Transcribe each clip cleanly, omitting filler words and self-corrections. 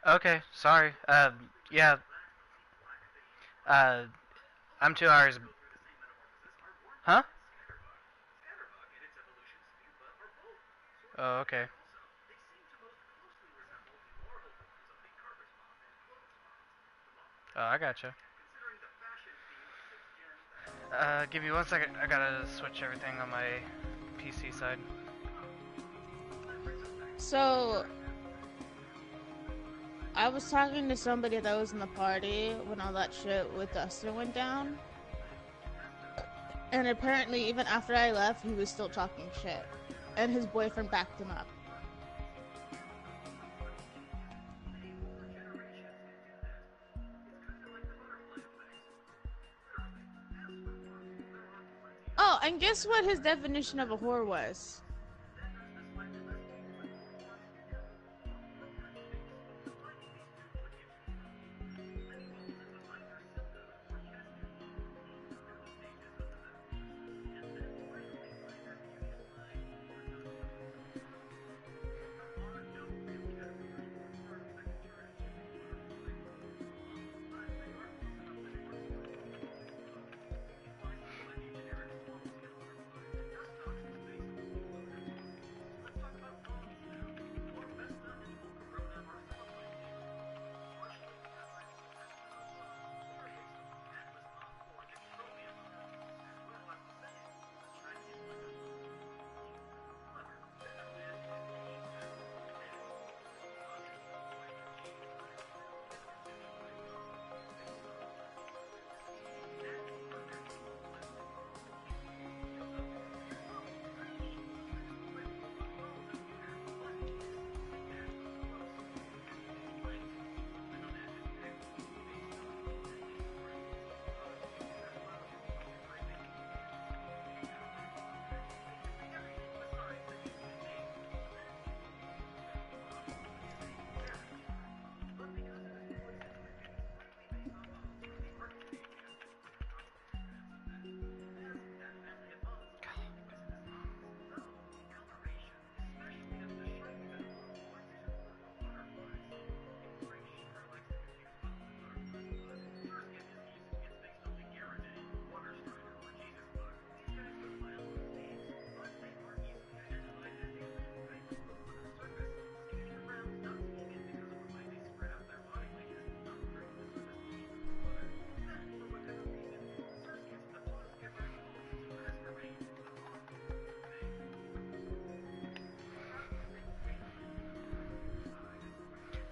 Okay, sorry. Yeah. Uh, I'm 2 hours. Huh? Oh, okay. Oh, I gotcha. Give me 1 second. I gotta switch everything on my PC side. So I was talking to somebody that was in the party when all that shit with Dustin went down, and apparently even after I left, he was still talking shit, and his boyfriend backed him up. Oh, and guess what his definition of a whore was?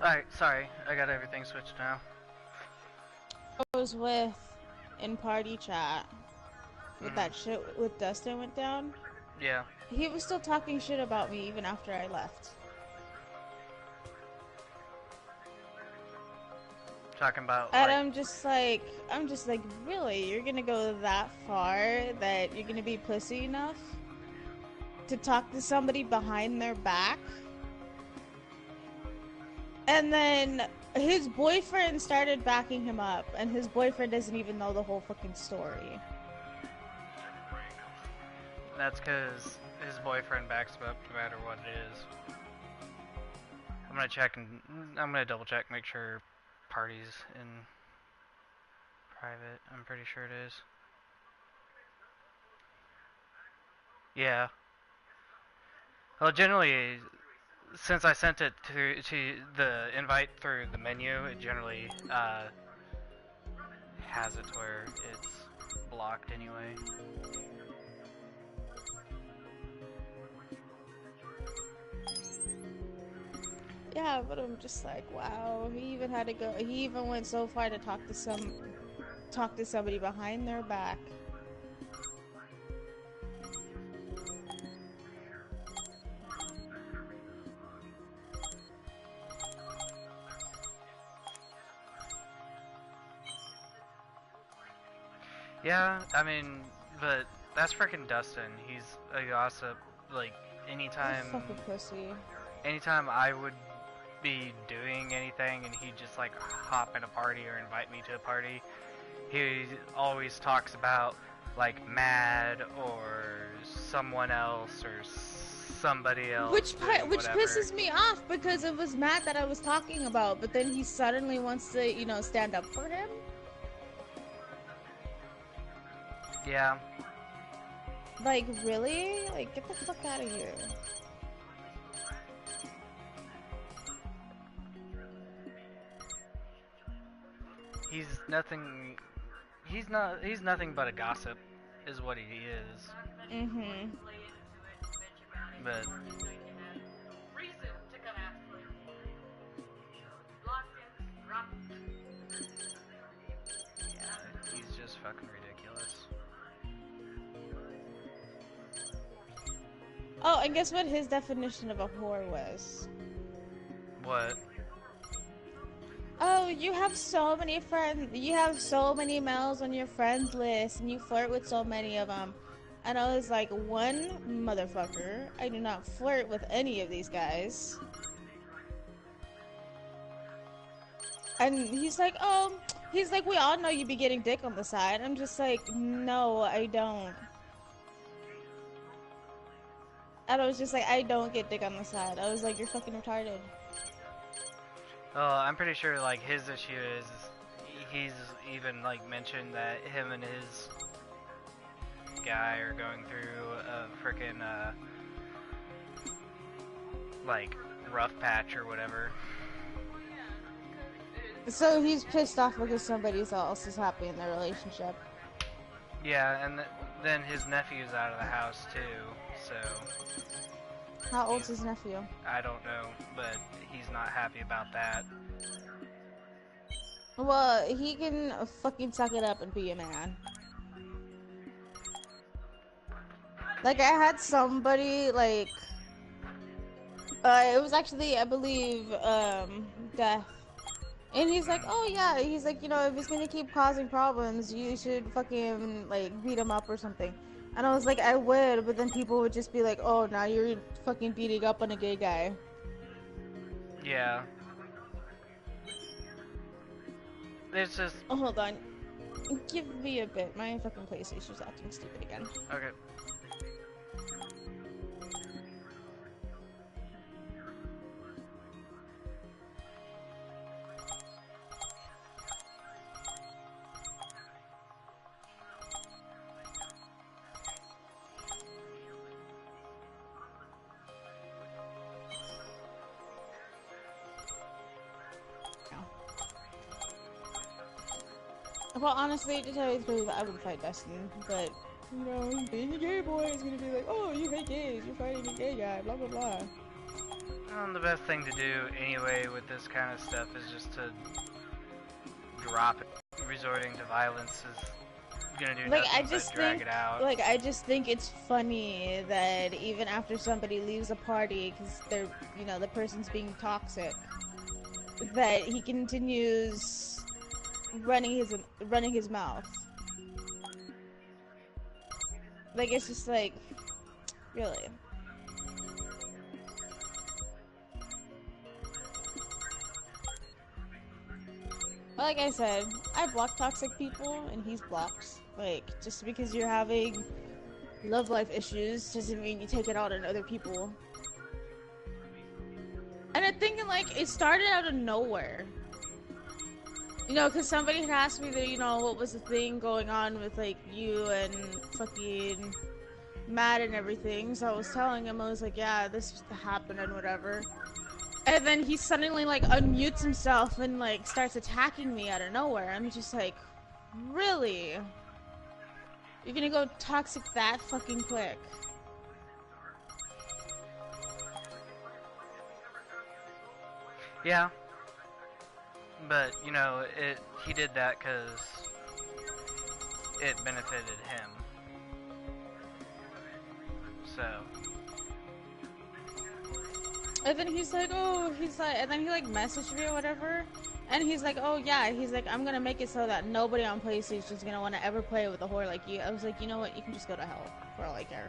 Alright, sorry. I got everything switched now. I was with in party chat with Mm, that shit with Dustin went down. yeah. He was still talking shit about me even after I left. Talking about, And like, I'm just like, really? You're gonna go that far that you're gonna be pussy enough to talk to somebody behind their back? And then his boyfriend started backing him up, and his boyfriend doesn't even know the whole fucking story. that's because his boyfriend backs him up no matter what it is. I'm gonna check and I'm gonna double check, make sure party's in private. I'm pretty sure it is. Yeah. Well, generally, since I sent it to the invite through the menu, it generally has it to where it's blocked anyway. Yeah, but I'm just like, wow. He even had to go. He even went so far to talk to somebody behind their back. Yeah, I mean, but that's freaking Dustin. He's a gossip. Like A anytime, fucking pussy. anytime I would be doing anything and he'd just like hop in a party or invite me to a party, he always talks about like Mad or someone else or somebody else Which doing which whatever. pisses me off because it was Matt that I was talking about, but then he suddenly wants to, you know, stand up for him. Yeah. Like, really? Like, get the fuck out of here. He's nothing. He's nothing but a gossip, is what he is. Mm-hmm. But yeah, he's just fucking ridiculous. Oh, and guess what his definition of a whore was? What? Oh, you have so many friends. You have so many males on your friends list, and you flirt with so many of them. And I was like, one motherfucker. I do not flirt with any of these guys. And he's like, oh, he's like, we all know you be getting dick on the side. I'm just like, no, I don't. And I was just like, I don't get dick on the side. I was like, you're fucking retarded. Oh, I'm pretty sure like his issue is he's even like mentioned that him and his guy are going through a freaking like rough patch or whatever. So he's pissed off because somebody else is happy in their relationship. Yeah, and then his nephew's out of the house too, so. How old's his nephew? I don't know, but he's not happy about that. Well, he can fucking suck it up and be a man. Like, I had somebody, like, it was actually, I believe, Death. And he's like, oh yeah, he's like, you know, if he's gonna keep causing problems, you should fucking, like, beat him up or something. And I was like, I would, but then people would just be like, oh, now you're fucking beating up on a gay guy. Yeah. It's just... Oh, hold on. Give me a bit. My fucking PlayStation's acting stupid again. Okay. Well, honestly, to tell you the truth, I would fight Dustin, but, you know, being a gay boy is gonna be like, oh, you hate gays, you're fighting a gay guy, blah, blah, blah. The best thing to do anyway with this kind of stuff is just to drop it. Resorting to violence is gonna do Like, nothing but drag it out. Like, I just think it's funny that even after somebody leaves a party, because they're, you know, the person's being toxic, that he continues running his mouth. Like, it's just like, really. But like I said, I block toxic people and he's blocked. Like, just because you're having love life issues doesn't mean you take it out on other people. And I'm thinking, like, it started out of nowhere. You know, because somebody had asked me that, you know, what was the thing going on with, like, you and fucking Matt and everything. So I was telling him, I was like, yeah, this happened and whatever. And then he suddenly, like, unmutes himself and, like, starts attacking me out of nowhere. I'm just like, really? You're gonna go toxic that fucking quick? Yeah. But, you know, he did that because it benefited him. So. And then he's like, oh, and then he, like, messaged me or whatever. And he's like, oh, yeah, he's like, I'm gonna make it so that nobody on PlayStation is gonna want to ever play with a whore like you. I was like, you know what, you can just go to hell, for all I care.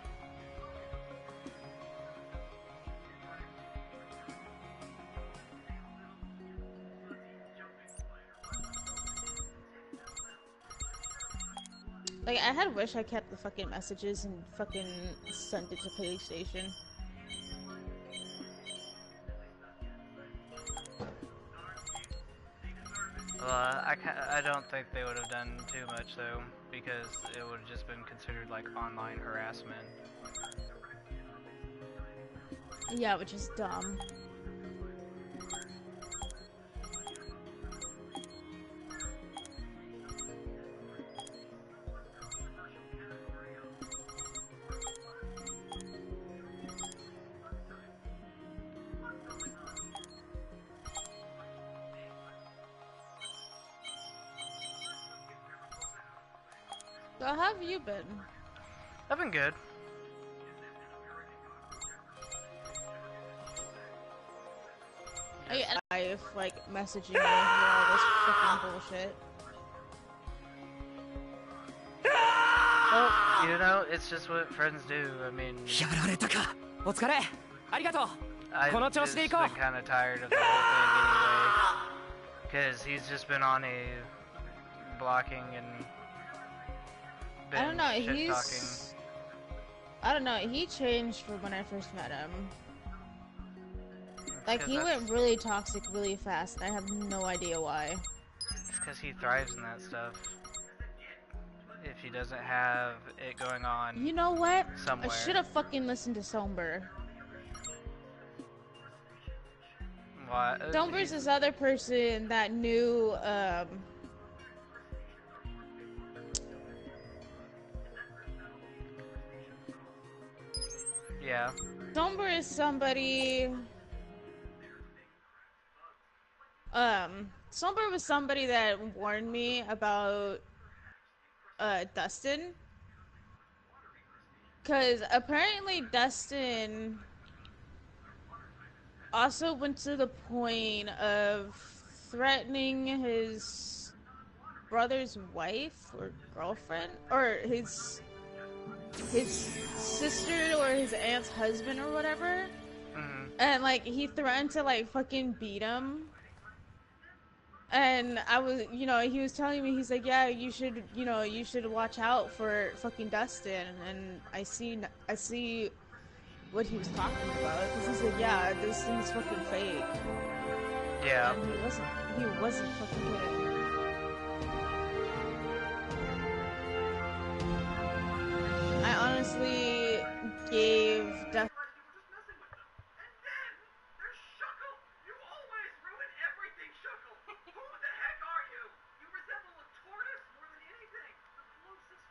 Like, I had wished I kept the fucking messages and fucking sent it to PlayStation. Well, I don't think they would have done too much though, because it would have just been considered like online harassment. Yeah, which is dumb. So how have you been? I've been good. I life like messaging me for all this fucking bullshit. Well, you know, it's just what friends do. I mean, I've just been kind of tired of the whole thing anyway, because he's just been on a blocking and been I don't know, shit talking. I don't know, he changed from when I first met him. Like, he went really toxic really fast, and I have no idea why. It's because he thrives in that stuff. If he doesn't have it going on, you know what? Somewhere. I should have fucking listened to Somber. What? Somber's this other person that knew, Yeah. Somber is somebody... Somber was somebody that warned me about, Dustin. Because apparently Dustin also went to the point of threatening his brother's wife or girlfriend, or his sister or his aunt's husband or whatever. Mm-hmm. And like he threatened to like fucking beat him. And I was, you know, he was telling me, he's like, yeah, you should, you know, you should watch out for fucking Dustin. And I see what he was talking about, because he said, yeah, this thing's fucking fake. Yeah. And he wasn't fucking kidding. I honestly gave Dustin...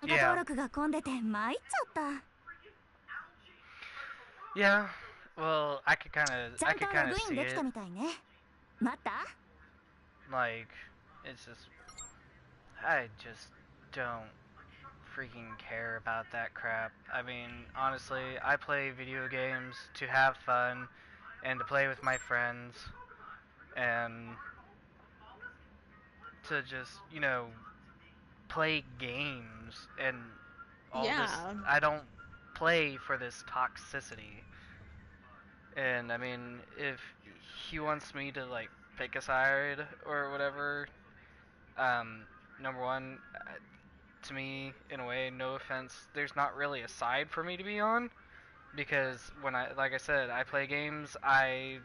Yeah. Yeah. Well, I could kind of see it. Like, it's just, I just don't freaking care about that crap. I mean, honestly, I play video games to have fun and to play with my friends and to just, you know, play games and all this. I don't play for this toxicity. And I mean, if he wants me to like pick a side or whatever, number one, to me, in a way, no offense, there's not really a side for me to be on, because when like I said, I play games. I'm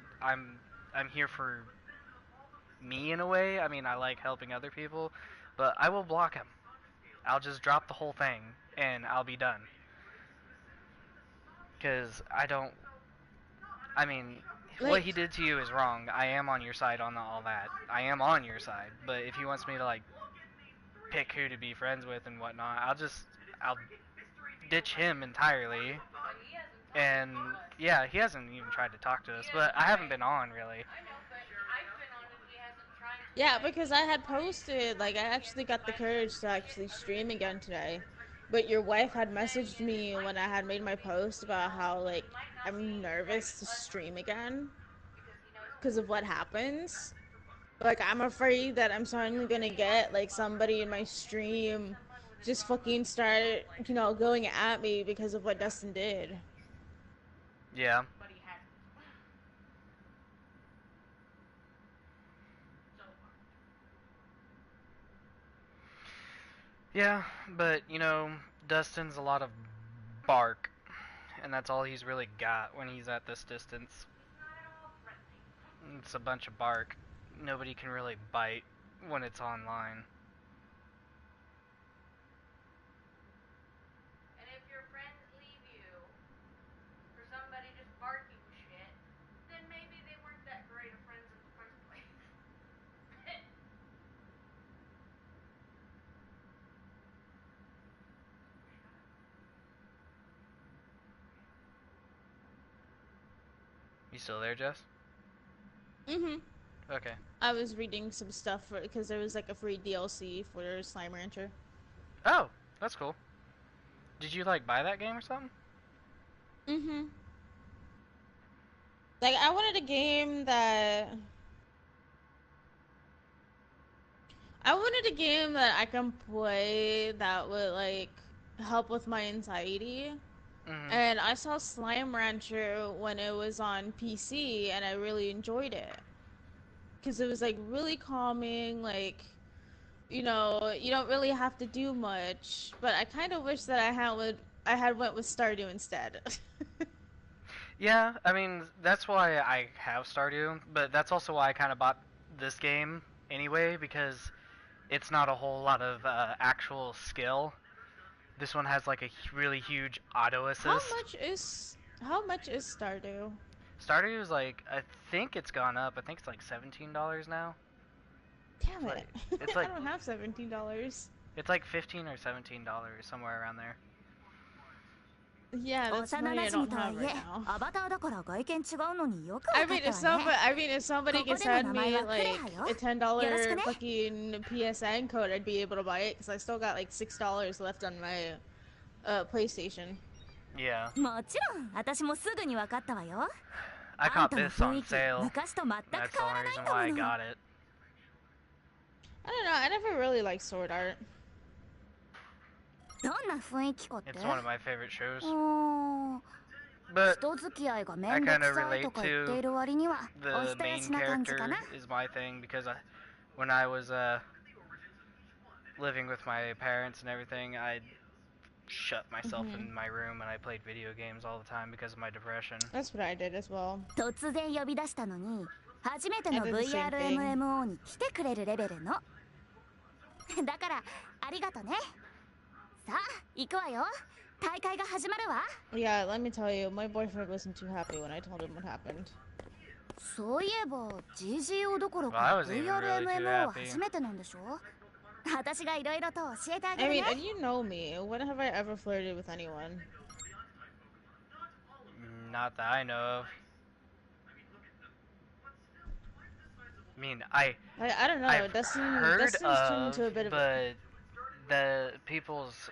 here for me in a way. I mean, I like helping other people, but I will block him. I'll just drop the whole thing and I'll be done. Because I don't. I mean, like, what he did to you is wrong. I am on your side on all that. I am on your side. But if he wants me to like pick who to be friends with and whatnot, I'll ditch him entirely. And yeah, he hasn't even tried to talk to us, but I haven't been on really. Yeah, because I had posted, like, I actually got the courage to actually stream again today. But your wife had messaged me when I had made my post about how, like, I'm nervous to stream again because of what happens. Like, I'm afraid that I'm suddenly gonna get, like, somebody in my stream just fucking start, you know, going at me because of what Dustin did. Yeah. Yeah, but you know, Dustin's a lot of bark, and that's all he's really got when he's at this distance. It's a bunch of bark. Nobody can really bite. when it's online. And if your friends leave you for somebody just barking shit, then maybe they weren't that great of friends in the first place. You still there, Jess? Mm-hmm. Okay. I was reading some stuff because there was like a free DLC for Slime Rancher. Oh, that's cool. Did you like buy that game or something? Mm-hmm. Like I wanted a game that I can play that would like help with my anxiety. Mm-hmm. And I saw Slime Rancher when it was on PC and I really enjoyed it. Cuz it was like really calming, like you know, you don't really have to do much, but I kind of wish that I had went with Stardew instead. Yeah, I mean, that's why I have Stardew, but that's also why I kind of bought this game anyway, because it's not a whole lot of actual skill. This one has like a really huge auto assist. How much is Stardew? Stardew is like, I think it's gone up. I think it's like $17 now. Damn It's it. like it's I like don't have $17. it's like 15 or $17 somewhere around there. Yeah, that's money I don't have right now. I mean, if somebody could send me like a $10 fucking PSN code, I'd be able to buy it because I still got like $6 left on my PlayStation. Yeah. I caught this on sale. That's the only reason why I got it. I don't know. I never really liked sword art. It's one of my favorite shows. But I kind of relate to the main character is my thing because when I was living with my parents and everything, I shut myself in my room and I played video games all the time because of my depression. That's what I did as well. 突然呼び出したのに初めての VRMMO に来てくれるレベルのだからありがとねさあ行くわよ大会が始まるわ Yeah, let me tell you, my boyfriend wasn't too happy when I told him what happened. そういえば GGO どころか VRMMO は初めてなんでしょ私がいろいろと教えてあげるね I mean, and you know me, when have I ever flirted with anyone? Not that I know of. I mean, I don't know. I've heard of, into a bit of but the people's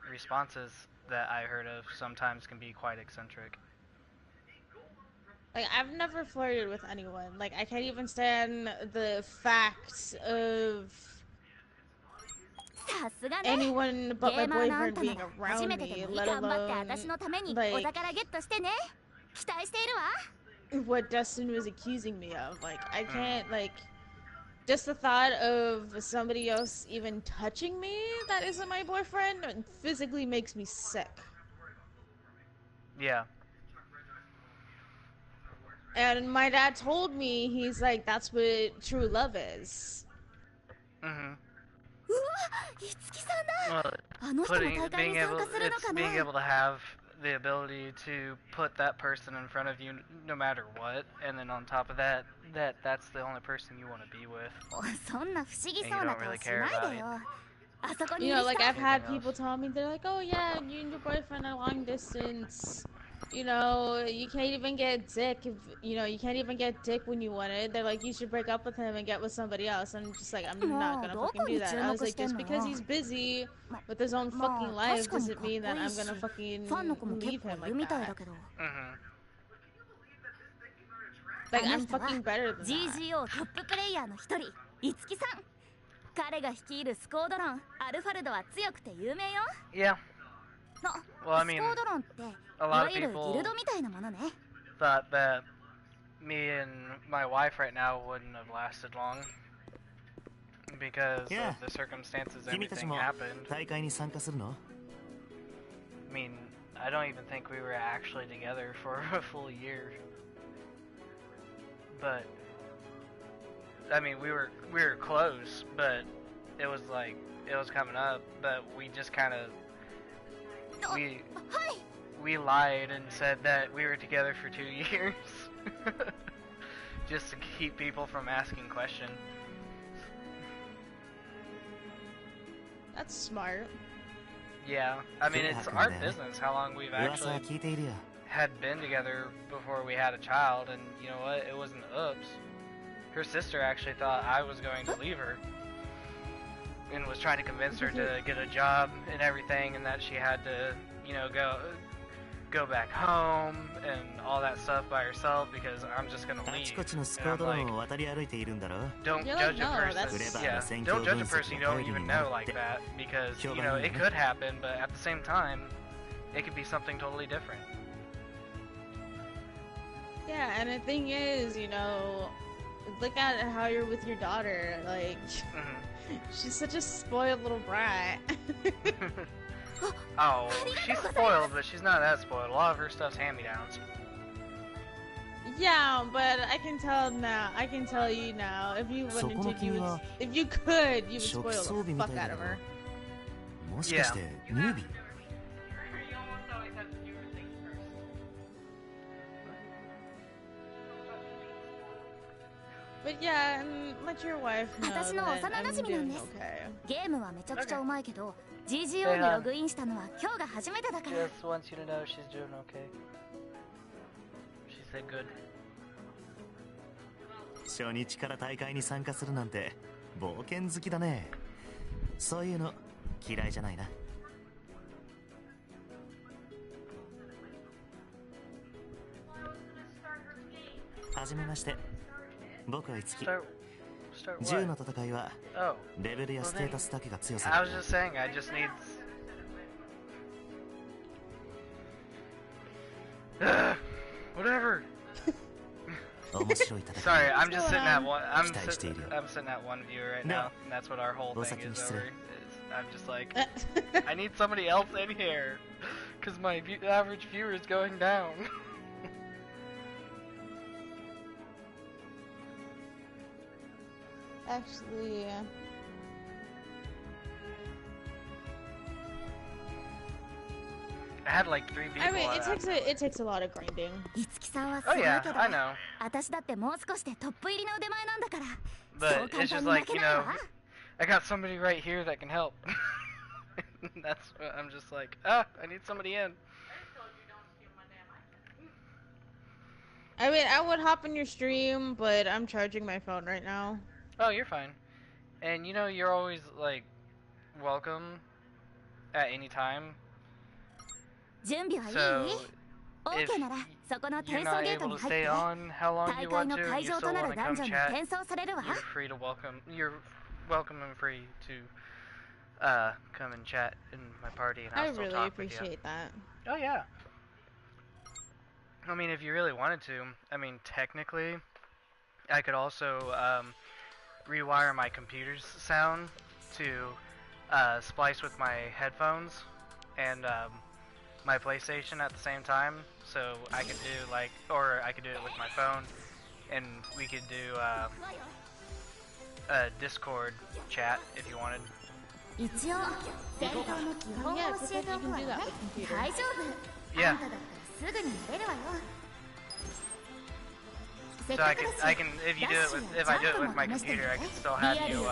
responses that I heard of sometimes can be quite eccentric. Like, I've never flirted with anyone. Like, I can't even stand the fact of anyone but my boyfriend being around me, let alone, like, what Dustin was accusing me of. Like, I can't, like, just the thought of somebody else even touching me that isn't my boyfriend physically makes me sick. Yeah. And my dad told me, he's like, that's what true love is. Mm-hmm. Well, being able to have the ability to put that person in front of you no matter what, and then on top of that, that's the only person you want to be with. And you don't really care about it. You know, like I've had people tell me, they're like, oh yeah, you and your boyfriend are long distance. You know, you can't even get dick if, you know, you can't even get dick when you want it. They're like, you should break up with him and get with somebody else. I'm just like, I'm not gonna fucking do that. I was like, just because he's busy with his own fucking life doesn't mean that I'm gonna fucking leave him like that. Mm-hmm. Like, I'm fucking better than that. GGO トッププレイヤーの一人いつきさん彼が率いるスコードロンアルファルドは強くて有名よ Yeah. Well, I mean, スコードロンってい a lot わ of ゆるギ people ルドみたいなものね thought that me and my wife right now wouldn't have lasted long because of the circumstances everything happened. 大会に参加するの? I mean, I don't even think we were actually together for a full year. But I mean, we were close, but it was like it was coming up, but we just kind of we lied and said that we were together for 2 years, just to keep people from asking questions. That's smart. Yeah, I mean, it's our business how long we've actually had been together before we had a child, and you know what? It wasn't oops. Her sister actually thought I was going to leave her and was trying to convince her to get a job and everything, and that she had to, you know, go back home and all that stuff by herself because I'm just gonna leave. And I'm like, don't judge a person. Yeah, don't judge a person you don't even know like that, because you know it could happen, but at the same time, it could be something totally different. Yeah, and the thing is, you know, look at how you're with your daughter. Like, she's such a spoiled little brat. Oh, she's spoiled, but she's not that spoiled. A lot of her stuff's hand-me-downs. Yeah, but I can tell now. I can tell you now. If you wanted to, you would. If you could, you would spoil the fuck out of her. Yeah. But yeah, and let your wife know that I'm doing okay. ゲームはめちゃくちゃうまいけど、GGO にログインしたのは今日が初めてだから。 Just wants you to know she's doing okay. She said good. 初日から大会に参加するなんて冒険好きだね。そういうの嫌いじゃないな。はじめまして。僕はいつき。銃の戦いはレベルやステータスだけが強さだ。I was just saying, I just need. Whatever. Sorry, I'm just sitting at one. I'm sitting at one view right now, and that's what our whole thing is over. I'm just like, I need somebody else in here, cause my average viewer is going down. Actually, I had like 3 people. I mean, it takes a lot of grinding. Oh yeah, I know. 私だってもう少しでトップ入りの腕前なんだから。 But it's just like, you know, I got somebody right here that can help. That's what I'm just like, I need somebody in. I mean, I would hop in your stream, but I'm charging my phone right now. Oh, you're fine. And you know, you're always like welcome at any time. So if you're not able to stay on how long you want to, and you still want to come chat, you're welcome and free to come and chat in my party, and I'll still talk with you. I really appreciate that. Oh yeah. I mean, if you really wanted to, I mean, technically, I could also rewire my computer's sound to splice with my headphones and my PlayStation at the same time, so I could do like, or I could do it with my phone, and we could do a Discord chat if you wanted. Yeah, because you can do that with computer. Yeah. So I can, if you do it with, if I do it with my computer, I can still have you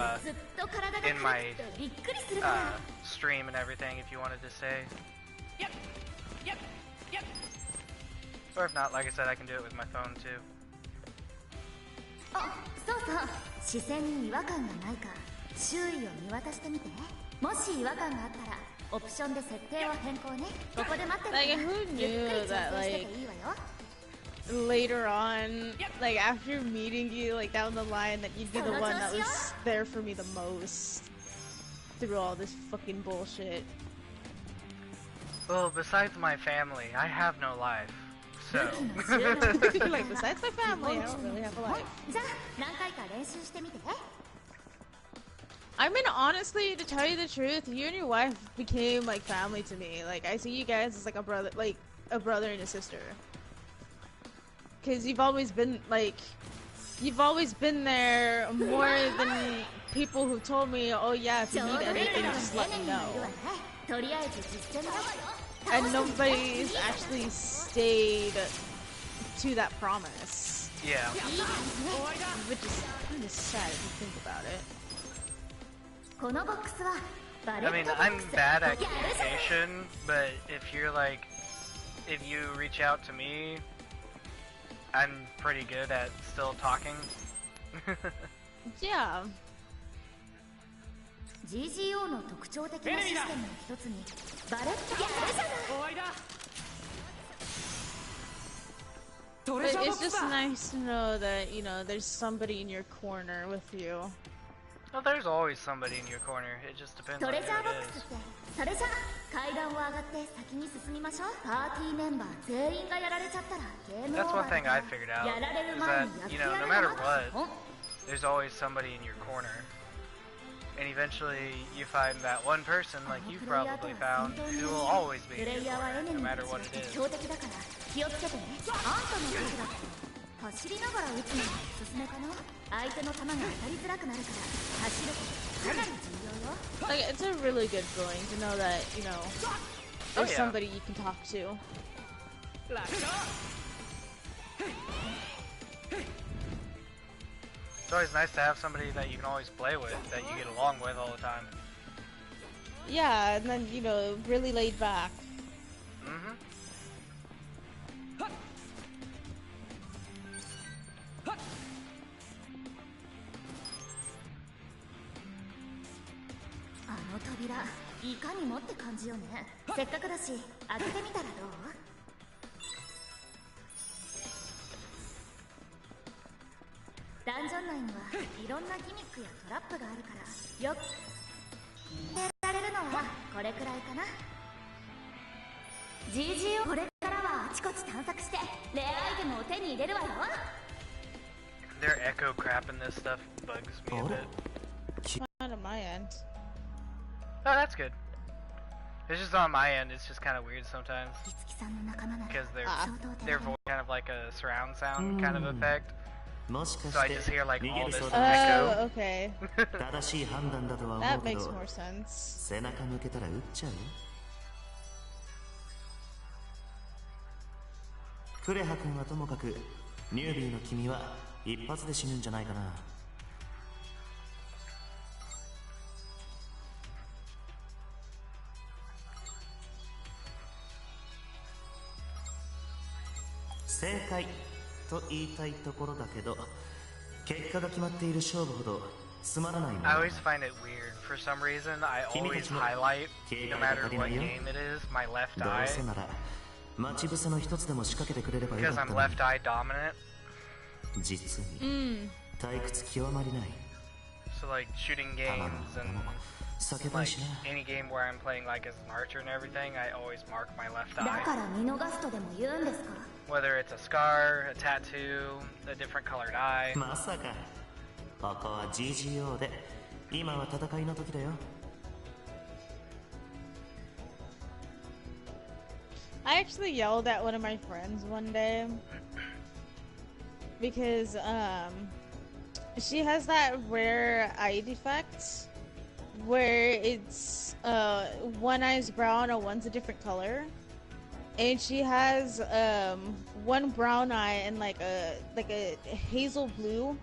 in my stream and everything if you wanted to say. Yep. Or if not, like I said, I can do it with my phone too. そうそう、視線に違和感がないか周囲を見渡してみて。もし違和感があったらオプションで設定を変更ね。ここで待ってて。Like, who knew that, like, later on, like, after meeting you, like, down the line, that you'd be the one that was there for me the most through all this fucking bullshit. Well, besides my family, I have no life, so... Like, besides my family, I don't really have a life. I mean, honestly, to tell you the truth, you and your wife became, like, family to me. Like, I see you guys as, like, a brother and a sister. Because you've always been, like, You've always been there more than people who told me, oh yeah, if you need anything, just let me know. And nobody's actually stayed to that promise. Yeah. Which is kind of sad if you think about it. I mean, I'm bad at communication, but if you're like, if you reach out to me, I'm pretty good at still talking. Yeah. GGO の特徴的なシステムの一つにバレットやるじゃない。終わりだ。But it's just nice to know that, you know, there's somebody in your corner with you. Well, there's always somebody in your corner. It just depends on who it is. それじゃあ階段を上がって先に進みましょう。パーティーメンバー全員がやられちゃったらゲームオー That's バ one ー thing I figured out, やられる is 前 that, にやって you や know, る no の matter が what, there's always somebody in your corner. And eventually you find that one person, like you probably found, who will always be in your corner, no matter what it is. 強敵だから気をつけてね。あんたの時だ走りながら撃つのがおすすめかな。相手の弾が当たりづらくなるから走ることかなり重要よ。 Like, it's a really good feeling to know that, you know, there's somebody you can talk to. It's always nice to have somebody that you can always play with, that you get along with all the time. Yeah, and then, you know, really laid back. Mm-hmm.扉 いかにもって感じよね。せっかくだし開けてみたらどう？ダンジョン内にはいろんなギミックやトラップがあるからよくやられるのはこれくらいかな。 GG をこれからはあちこち探索してレアアイテムを手に入れるわよ。 Their echo crap in this stuff bugs me a bit. Not on my end. Oh, that's good. It's just on my end, it's just kind of weird sometimes. Because their voice kind of like a surround sound kind of effect. So I just hear like all this echo. Oh, okay. That makes more sense. クレハ君はともかくニュービーの君は一発で死ぬんじゃないかな。正解と言いたいところだけど、結果が決まっている勝負ほどつまらないもの。 I always find it weird. For some reason, I always highlight, no matter what game it is, my left eye. どうせなら待ち伏せの一つでも仕掛けてくれればよか Because った I'm のに。 left eye dominant. 実に退屈極まりない。 So like shooting games and like any game where I'm playing like as an archer and everything, I always mark my left だ eye. から見逃すとでも言うんですか？ Whether it's a scar, a tattoo, a different colored eye. まさか。ここは GGO で今は戦いの時だよ。 I actually yelled at one of my friends one day because she has that rare eye defect where it's one eye's brown and one's a different color, and she has one brown eye and like a hazel blue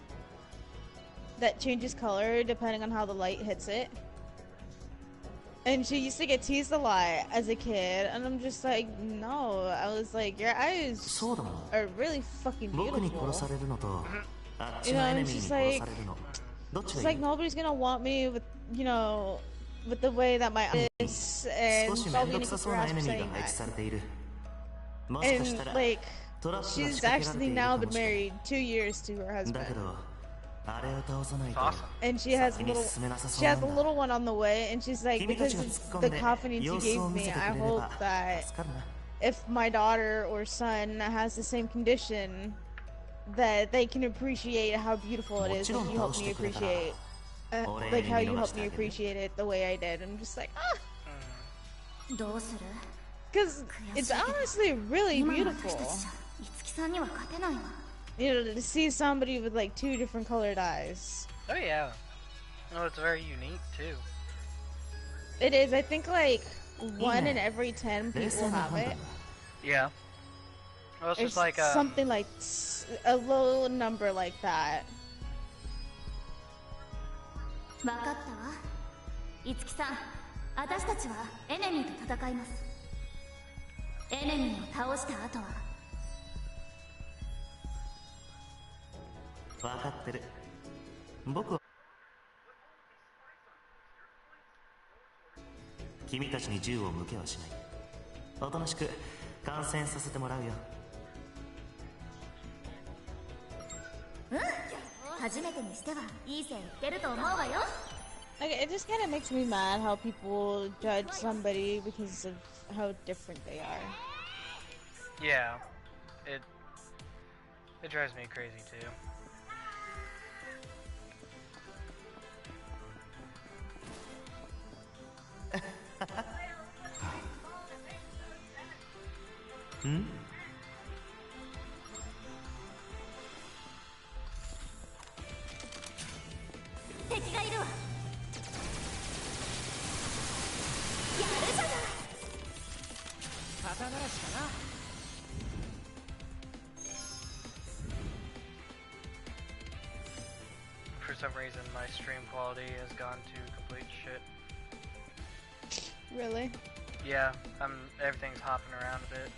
that changes color depending on how the light hits it. And she used to get teased a lot as a kid, and I'm just like, no. I was like, your eyes are really fucking beautiful. You know, and she's like nobody's gonna want me with, you know, with the way that my eye is, and probably gonna kick her ass for saying that. And like, she's actually now been married 2 years to her husband. Awesome. And she has a little one on the way, and she's like, because of the confidence you gave me, I hope that if my daughter or son has the same condition, that they can appreciate how beautiful it is, like you helped me appreciate, like how you helped me appreciate it the way I did. I'm just like, ah, because it's honestly really beautiful. You know, to see somebody with like 2 different colored eyes. Oh yeah. No, it's very unique too. It is. I think like 1 in every 10 people have it. Yeah. Well, it's just like something like a low number like that. 分かったわ。いつきさん、私たちはエネミーと戦います。エネミーを倒した後は。分かってる。僕は君たちに銃を向けはしない。おとなしく観戦させてもらうよ。うん。初めてにしてはいい線いってると思うわよ。Like, it just kind of makes me mad how people judge somebody because of how different they are. Yeah, it drives me crazy too. Hmm? 敵がいるわ。やるじゃない。肩慣らしかな。For some reason, my stream quality has gone to complete shit. Really? Yeah, everything's hopping around a bit.